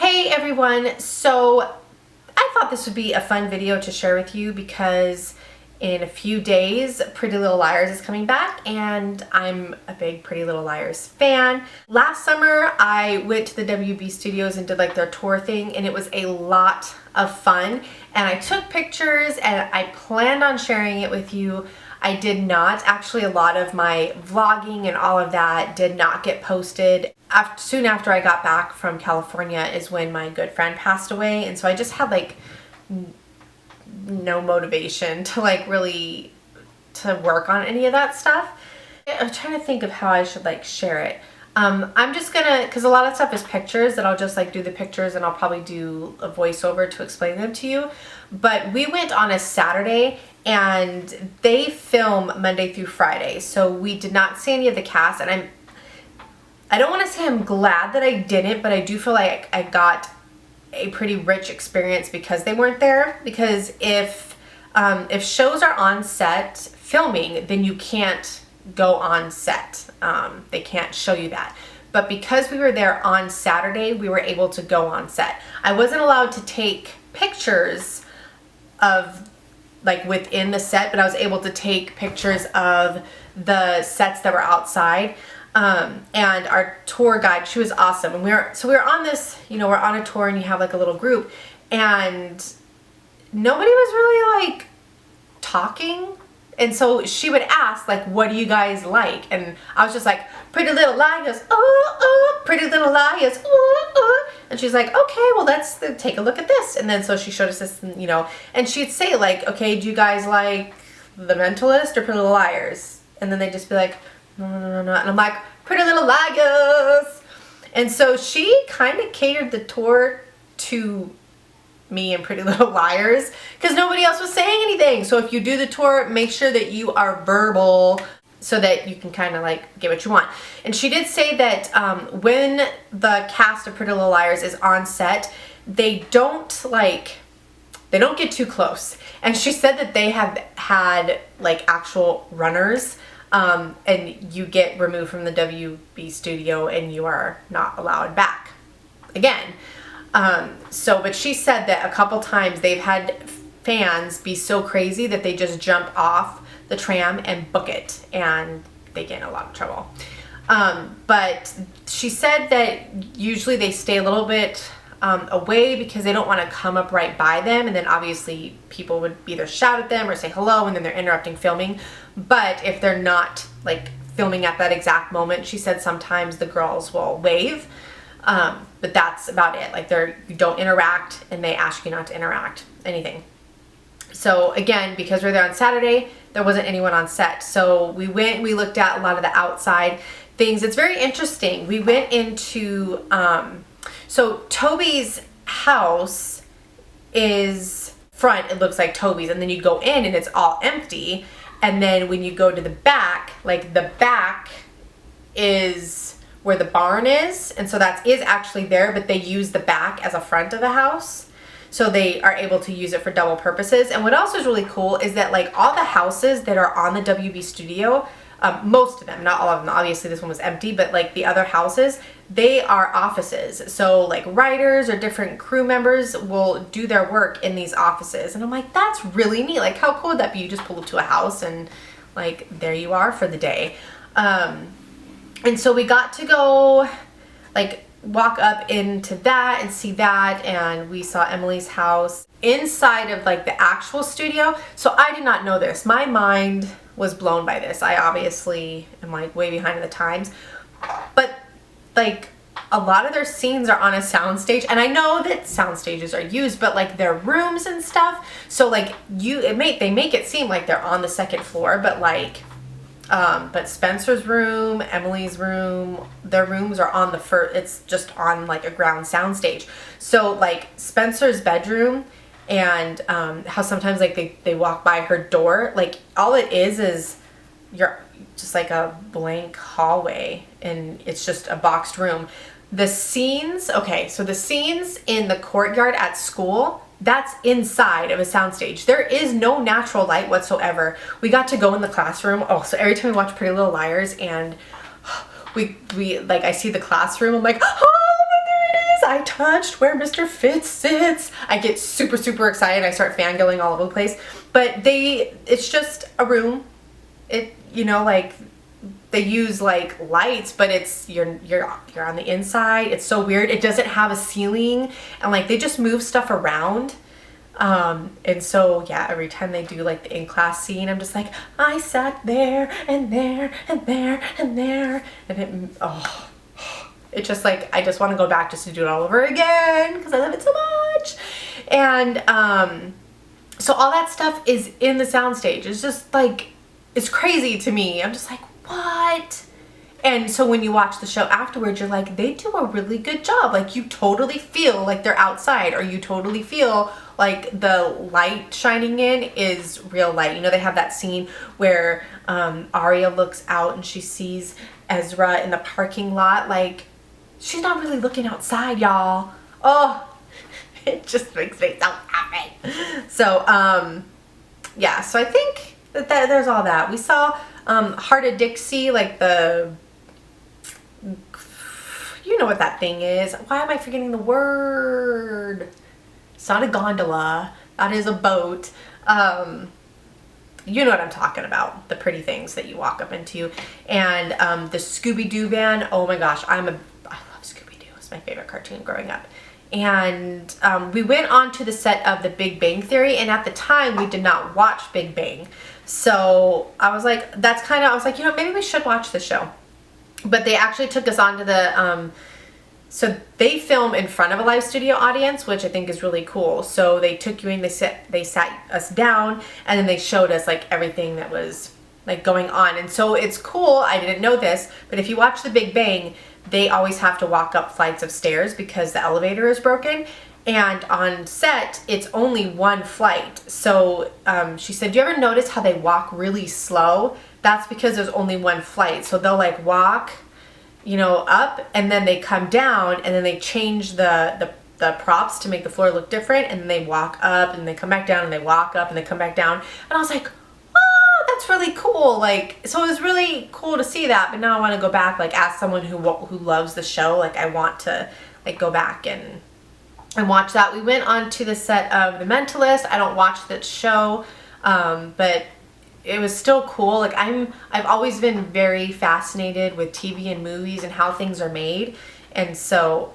Hey everyone, so I thought this would be a fun video to share with you because in a few days Pretty Little Liars is coming back and I'm a big Pretty Little Liars fan. Last summer I went to the WB studios and did like their tour thing and it was a lot of fun and I took pictures and I planned on sharing it with you. I did not. Actually, a lot of my vlogging and all of that did not get posted. Soon after I got back from California is when my good friend passed away, and so I just had like no motivation to like really to work on any of that stuff. I'm trying to think of how I should like share it. I'm just gonna, because a lot of stuff is pictures, that I'll just like do the pictures and I'll probably do a voiceover to explain them to you. But we went on a Saturday and they film Monday through Friday, so we did not see any of the cast, and I don't want to say I'm glad that I didn't, but I do feel like I got a pretty rich experience because they weren't there. Because if shows are on set filming, then you can't go on set. They can't show you that. But because we were there on Saturday, we were able to go on set. I wasn't allowed to take pictures of like within the set, but I was able to take pictures of the sets that were outside. And our tour guide, she was awesome. And we were on this, we're on a tour and you have like a little group and nobody was really like talking. And so she would ask like, what do you guys like? And I was just like, Pretty Little Liars, ooh, ooh, Pretty Little Liars, ooh, ooh. And she's like, okay, well, let's take a look at this. And then so she showed us this, and she'd say like, okay, do you guys like The Mentalist or Pretty Little Liars? And then they'd just be like, no. And I'm like, Pretty Little Liars. And so she kind of catered the tour to me and Pretty Little Liars because nobody else was saying anything. So if you do the tour, make sure that you are verbal so that you can kind of like get what you want. And she did say that when the cast of Pretty Little Liars is on set, they don't get too close. And she said that they have had like actual runners and you get removed from the WB studio and you are not allowed back again. But she said that a couple times they've had fans be so crazy that they just jump off the tram and book it and they get in a lot of trouble. But she said that usually they stay a little bit away because they don't want to come up right by them, and then obviously people would either shout at them or say hello and then they're interrupting filming. But if they're not like filming at that exact moment, she said sometimes the girls will wave. But that's about it. Like you don't interact and they ask you not to interact, anything. So again, because we're there on Saturday, there wasn't anyone on set. So we looked at a lot of the outside things. It's very interesting. We went into, so Toby's house is front, it looks like Toby's, and then you go in and it's all empty. And then when you go to the back, like the back is where the barn is, and so that is actually there, but they use the back as a front of the house, so they are able to use it for double purposes. And what else is really cool is that like all the houses that are on the WB studio, most of them, not all of them, obviously this one was empty, but like the other houses, they are offices. So like writers or different crew members will do their work in these offices, and I'm like, that's really neat. Like how cool would that be? You just pull up to a house and like there you are for the day. And so we got to go like walk up into that and see that, and we saw Emily's house inside of like the actual studio. So I did not know this. My mind was blown by this. I obviously am like way behind the times, but like a lot of their scenes are on a soundstage, and I know that sound stages are used, but like their rooms and stuff. So like they make it seem like they're on the second floor, but like but Spencer's room, Emily's room, their rooms are on the first, it's just on like a ground soundstage. So like Spencer's bedroom and how sometimes like they walk by her door, like all it is you're just like a blank hallway and it's just a boxed room. The scenes, okay, so the scenes in the courtyard at school, that's inside of a soundstage. There is no natural light whatsoever. We got to go in the classroom. Oh, so every time we watch Pretty Little Liars and we like, I see the classroom, I'm like, oh, there it is. I touched where Mr. Fitz sits. I get super, super excited. I start fangirling all over the place. But it's just a room. Like they use like lights, but it's you're on the inside. It's so weird. It doesn't have a ceiling, and like they just move stuff around. And so yeah, every time they do like the in-class scene, I'm just like, I sat there and there and there and there, and it just like I just want to go back just to do it all over again because I love it so much. And so all that stuff is in the soundstage. It's just like, it's crazy to me. I'm just like, what? And so when you watch the show afterwards, you're like, they do a really good job. Like you totally feel like they're outside, or you totally feel like the light shining in is real light. You know, they have that scene where Arya looks out and she sees Ezra in the parking lot. Like, she's not really looking outside, y'all. Oh, it just makes me so happy. So, yeah, so I think that there's all that. We saw Heart of Dixie, like you know what that thing is. Why am I forgetting the word? It's not a gondola. That is a boat. You know what I'm talking about. The pretty things that you walk up into. And the Scooby-Doo van. Oh my gosh, I love Scooby-Doo. It's my favorite cartoon growing up. And we went on to the set of The Big Bang Theory, and at the time we did not watch Big Bang. So I was like, maybe we should watch the show. But they actually took us on to the, so they film in front of a live studio audience, which I think is really cool. So they took you in, they sat us down, and then they showed us like everything that was like going on. And so it's cool, I didn't know this, but if you watch The Big Bang, they always have to walk up flights of stairs because the elevator is broken. And on set, it's only one flight. So she said, do you ever notice how they walk really slow? That's because there's only one flight. So they'll like walk, up, and then they come down, and then they change the props to make the floor look different, and then they walk up, and they come back down, and they walk up, and they come back down. And I was like, oh, that's really cool. Like, so it was really cool to see that. But now I want to go back, like, as someone who loves the show, like, I want to like go back and watch that. We went on to the set of The Mentalist. I don't watch that show, but it was still cool. Like I've always been very fascinated with TV and movies and how things are made. And so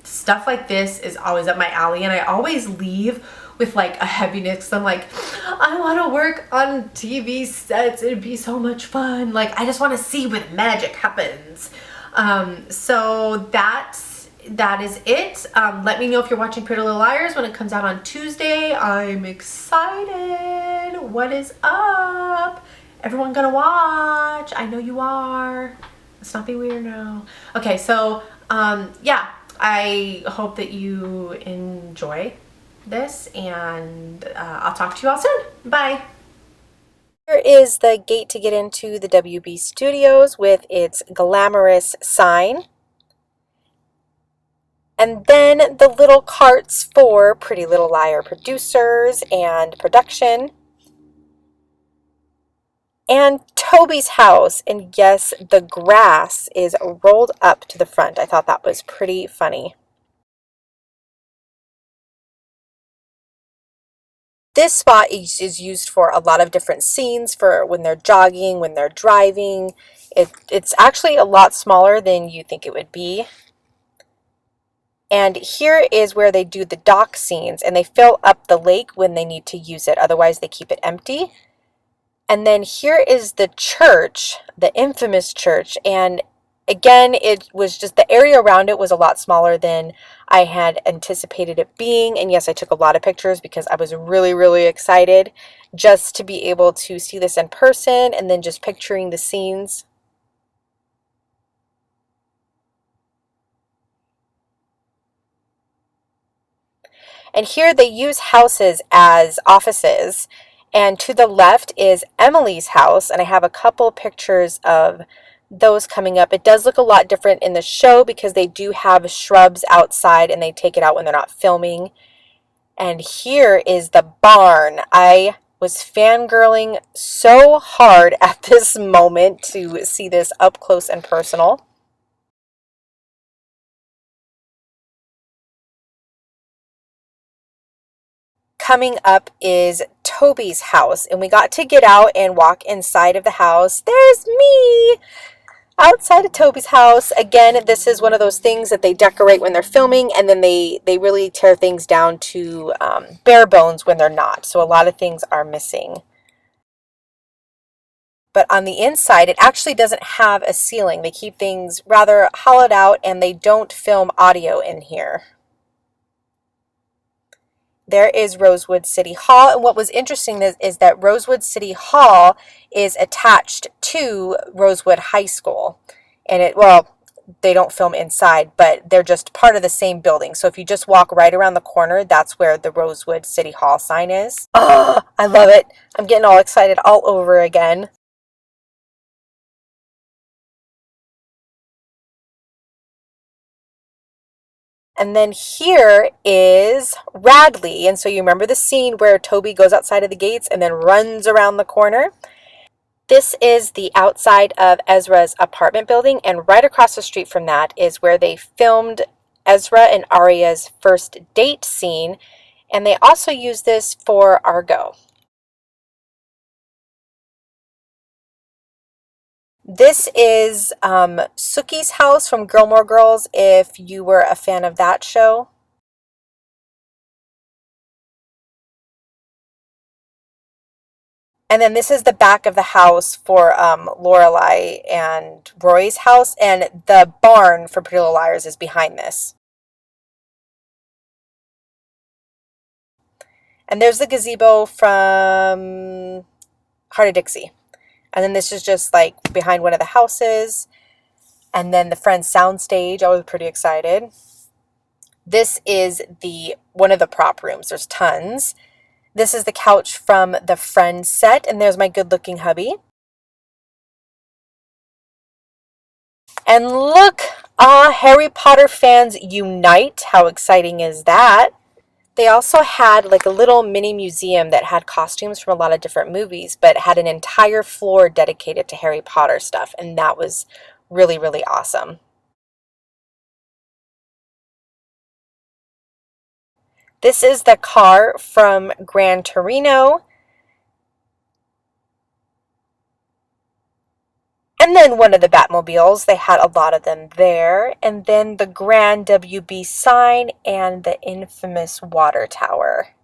stuff like this is always up my alley, and I always leave with like a heaviness. I'm like, I want to work on TV sets. It'd be so much fun. Like I just want to see where the magic happens. So that is it. Let me know if you're watching Pretty Little Liars when it comes out on Tuesday. I'm excited. What is up? Everyone gonna watch? I know you are. Let's not be weird now. Okay, so yeah, I hope that you enjoy this, and I'll talk to you all soon. Bye. Here is the gate to get into the WB Studios with its glamorous sign. And then the little carts for Pretty Little Liar producers and production. And Toby's house. And yes, the grass is rolled up to the front. I thought that was pretty funny. This spot is used for a lot of different scenes, for when they're jogging, when they're driving. It's actually a lot smaller than you think it would be. And here is where they do the dock scenes, and they fill up the lake when they need to use it. Otherwise, they keep it empty. And then here is the church, the infamous church. And again, it was just the area around it was a lot smaller than I had anticipated it being. And yes, I took a lot of pictures because I was really, really excited just to be able to see this in person, and then just picturing the scenes. And here they use houses as offices. And to the left is Emily's house. And I have a couple pictures of those coming up. It does look a lot different in the show because they do have shrubs outside, and they take it out when they're not filming. And here is the barn. I was fangirling so hard at this moment to see this up close and personal. coming up is Toby's house, and we got to get out and walk inside of the house. There's me outside of Toby's house. Again, this is one of those things that they decorate when they're filming, and then they really tear things down to bare bones when they're not. So a lot of things are missing. But on the inside, it actually doesn't have a ceiling. They keep things rather hollowed out, and they don't film audio in here. There is Rosewood City Hall, and what was interesting is that Rosewood City Hall is attached to Rosewood High School. And well, they don't film inside, but they're just part of the same building. So if you just walk right around the corner, that's where the Rosewood City Hall sign is. Oh, I love it. I'm getting all excited all over again. And then here is Radley. And so you remember the scene where Toby goes outside of the gates and then runs around the corner? This is the outside of Ezra's apartment building, and right across the street from that is where they filmed Ezra and Arya's first date scene, and they also use this for Argo. This is Sookie's house from Gilmore Girls, if you were a fan of that show. And then this is the back of the house for Lorelai and Roy's house, and the barn for Pretty Little Liars is behind this. And there's the gazebo from Heart of Dixie. And then this is just like behind one of the houses. And then the Friends Soundstage. I was pretty excited. This is one of the prop rooms. There's tons. This is the couch from the Friends set. And there's my good-looking hubby. And look, Harry Potter fans unite. How exciting is that? They also had like a little mini museum that had costumes from a lot of different movies, but had an entire floor dedicated to Harry Potter stuff, and that was really, really awesome. This is the car from Gran Torino. And then one of the Batmobiles, they had a lot of them there. And then the Grand WB sign and the infamous water tower.